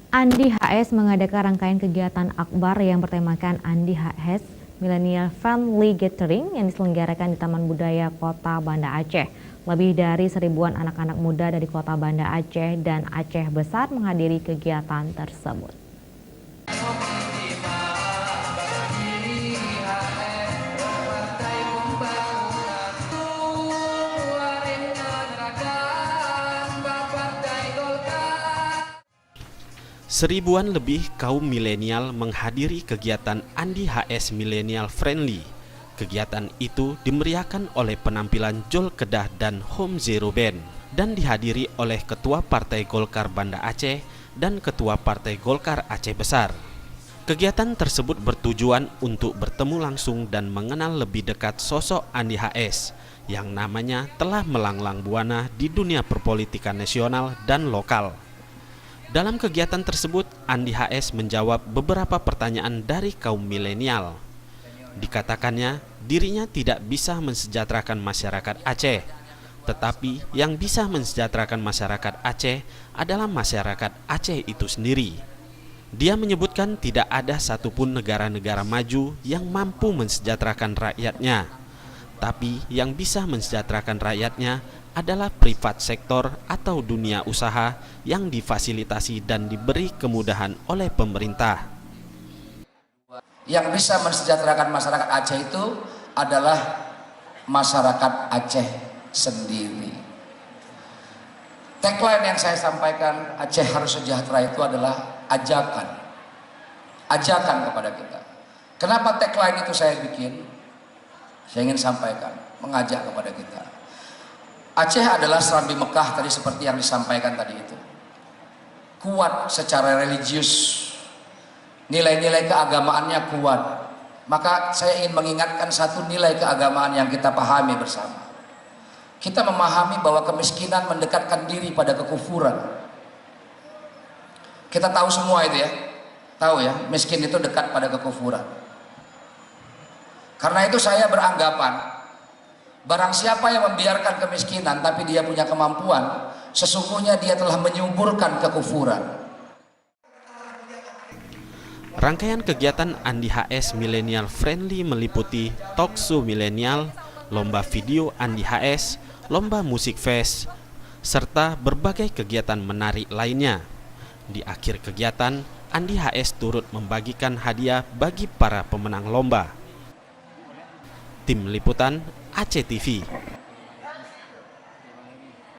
Andi HS mengadakan rangkaian kegiatan akbar yang bertemakan Andi HS Millennial Friendly Gathering yang diselenggarakan di Taman Budaya Kota Banda Aceh. Lebih dari 1000-an anak-anak muda dari Kota Banda Aceh dan Aceh Besar menghadiri kegiatan tersebut. Seribuan lebih kaum milenial menghadiri kegiatan Andi HS Millennial Friendly. Kegiatan itu dimeriahkan oleh penampilan Jol Kedah dan Home Zero Band dan dihadiri oleh Ketua Partai Golkar Banda Aceh dan Ketua Partai Golkar Aceh Besar. Kegiatan tersebut bertujuan untuk bertemu langsung dan mengenal lebih dekat sosok Andi HS yang namanya telah melanglang buana di dunia perpolitikan nasional dan lokal. Dalam kegiatan tersebut, Andi HS menjawab beberapa pertanyaan dari kaum milenial. Dikatakannya, dirinya tidak bisa mensejahterakan masyarakat Aceh, tetapi yang bisa mensejahterakan masyarakat Aceh adalah masyarakat Aceh itu sendiri. Dia menyebutkan tidak ada satupun negara-negara maju yang mampu mensejahterakan rakyatnya, tapi yang bisa mensejahterakan rakyatnya adalah privat sektor atau dunia usaha yang difasilitasi dan diberi kemudahan oleh pemerintah. Yang bisa mensejahterakan masyarakat Aceh itu adalah masyarakat Aceh sendiri. Tagline yang saya sampaikan, Aceh harus sejahtera, itu adalah ajakan. Ajakan kepada kita. Kenapa tagline itu saya bikin? Saya ingin sampaikan, mengajak kepada kita. Aceh adalah serambi Mekah tadi seperti yang disampaikan tadi itu. Kuat secara religius, nilai-nilai keagamaannya kuat. Maka saya ingin mengingatkan satu nilai keagamaan yang kita pahami bersama. Kita memahami bahwa kemiskinan mendekatkan diri pada kekufuran. Kita tahu semua itu ya. Tahu ya, miskin itu dekat pada kekufuran. Karena itu saya beranggapan, barang siapa yang membiarkan kemiskinan tapi dia punya kemampuan, sesungguhnya dia telah menyuburkan kekufuran. Rangkaian kegiatan Andi HS Millennial Friendly meliputi talkshow milenial, lomba video Andi HS, lomba musik fest, serta berbagai kegiatan menarik lainnya. Di akhir kegiatan, Andi HS turut membagikan hadiah bagi para pemenang lomba. Tim Liputan Aceh TV.